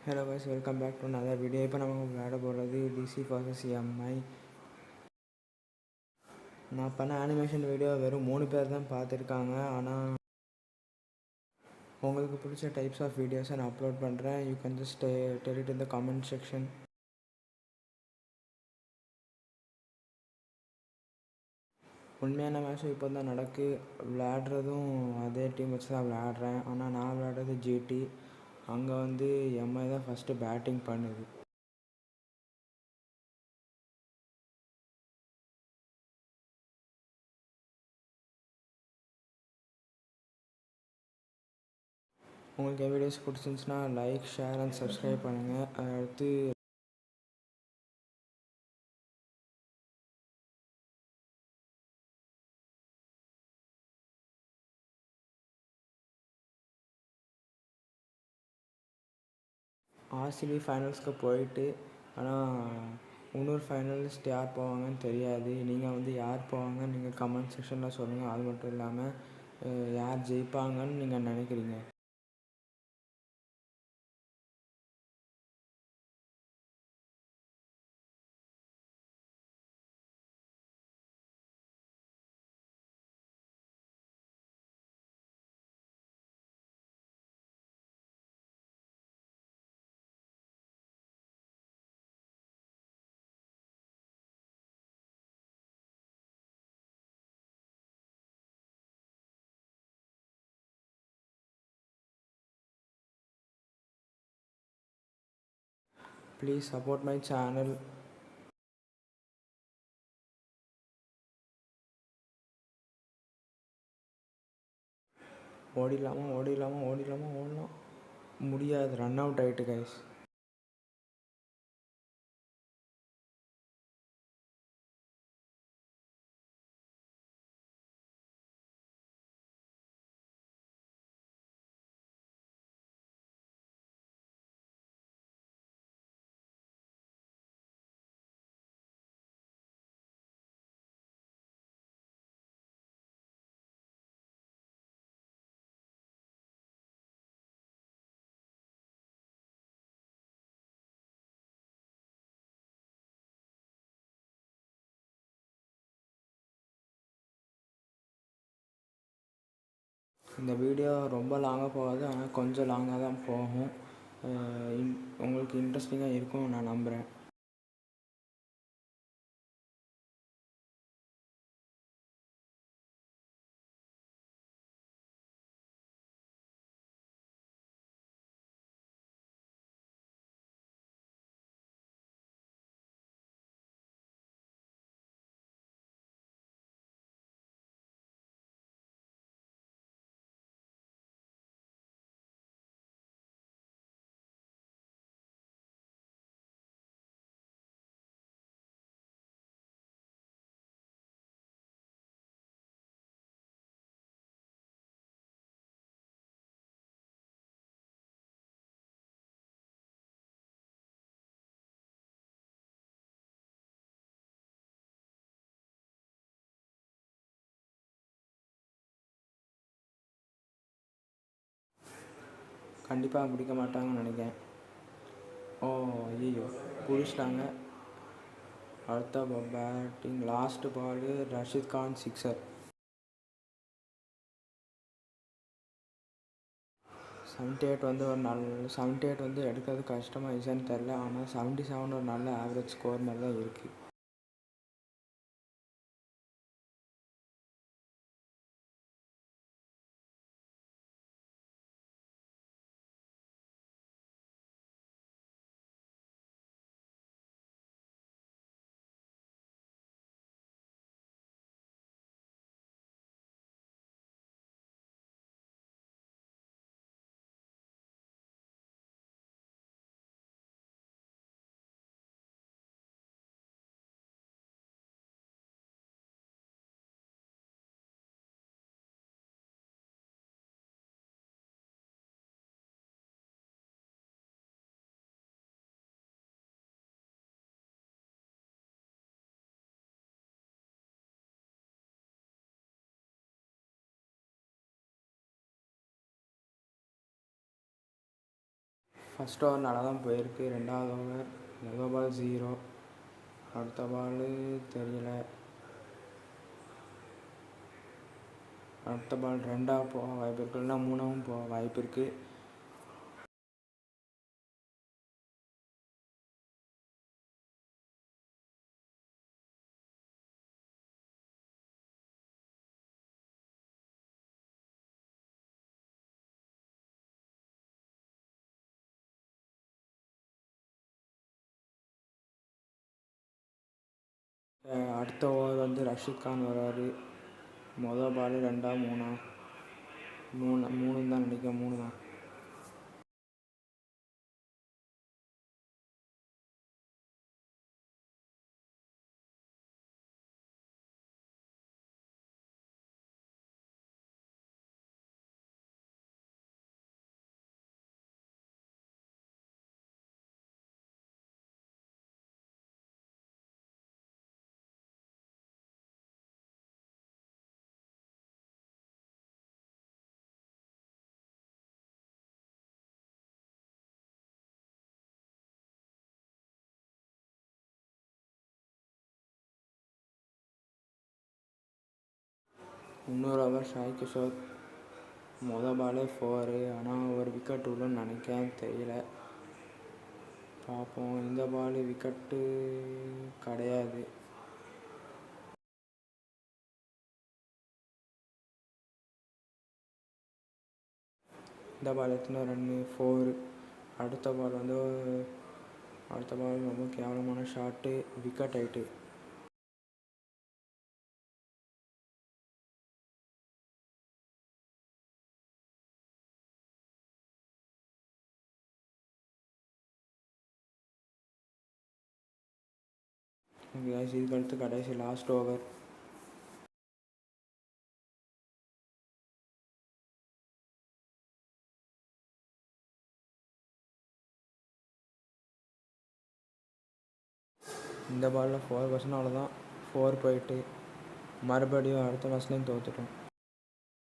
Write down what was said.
Hello guys, welcome back to another video. இப்போ நம்ம விளையாட போகிறது DC vs MI. நான் பண்ண அனிமேஷன் வீடியோ வெறும் 3 பேர் தான் பார்த்துருக்காங்க. ஆனால் உங்களுக்கு பிடிச்ச டைப்ஸ் ஆஃப் வீடியோஸை நான் அப்லோட் பண்ணுறேன். You can just tell it in the comment section. உண்மையான மேட்ச்சும் இப்போ தான் விளையாடுறதும் அதே டீம் வச்சு தான் விளையாடுறேன். ஆனால் நான் விளையாடுறது GT. அங்கே MI தான் ஃபஸ்ட்டு பேட்டிங் பண்ணுது. உங்களுக்கு என் வீடியோஸ் பிடிச்சிருந்துச்சுன்னா லைக், ஷேர் அண்ட் சப்ஸ்கிரைப் பண்ணுங்கள். அடுத்து RCB ஃபைனல்ஸ்க்கு போயிட்டு, ஆனால் இன்னொரு ஃபைனலிஸ்ட் யார் போவாங்கன்னு தெரியாது. நீங்கள் யார் போவாங்கன்னு நீங்கள் கமெண்ட் செக்ஷனில் சொல்லுங்கள். அது மட்டும் இல்லாமல் யார் ஜெயிப்பாங்கன்னு நீங்கள் நினைக்கிறீங்க? Please support my channel. ஓடலாம் முடியாது. ரன் அவுட் ஆகிட்டு கைஸ். இந்த வீடியோ ரொம்ப லாங்காக போகாது, ஆனால் கொஞ்சம் லாங்காக தான் போகும். உங்களுக்கு இன்ட்ரெஸ்டிங்காக இருக்கும் நான் நம்புகிறேன். கண்டிப்பாக பிடிக்க மாட்டாங்கன்னு நினைக்கிறேன். ஐயோ பிடிச்சிட்டாங்க. அடுத்த batting last ball Rashid Khan sixer. 78 எடுக்கிறது கஷ்டமாக ஈஸியான்னு தெரில. ஆனால் 77 ஒரு நல்ல ஆவரேஜ் ஸ்கோர் மாதிரி தான் இருக்குது. ஃபஸ்ட் ஓவர் நல்லா தான் போயிருக்கு. 2வது ஓவர் மொதல் பால் 0, அடுத்த பால் தெரியல, அடுத்த பால் 2ஆக போக வாய்ப்பு இருக்குது, இல்லைனா 3ஆகவும் போக வாய்ப்பு இருக்குது. அடுத்த ஓவர் வந்து ரஷீத் கான் வர்றாரு. மொதல் பால் 2ஆ 3ஆ 3 தான் நினைக்கிறேன், 3 தான். இன்னொரு ஓவர் சாய் கிஷோர். மொதல் பாலே 4, ஆனால் ஒரு விக்கெட் விழுன்னு நினைக்கிறேன், தெரியல, பார்ப்போம். இந்த பால் விக்கெட்டு கிடையாது. இந்த பால் எத்தனை ரன்னு? 4. அடுத்த பால் ரொம்ப கேவலமான ஷாட்டு, விக்கெட் ஆகிட்டு. இதுக்கு அடுத்து கடைசி லாஸ்ட் ஓவர். இந்த பாலில் 4 பர்சன்ட், அவ்வளோதான். 4 போயிட்டு மறுபடியும் அடுத்த மேட்ச்லேயும் தோற்றுட்டோம்.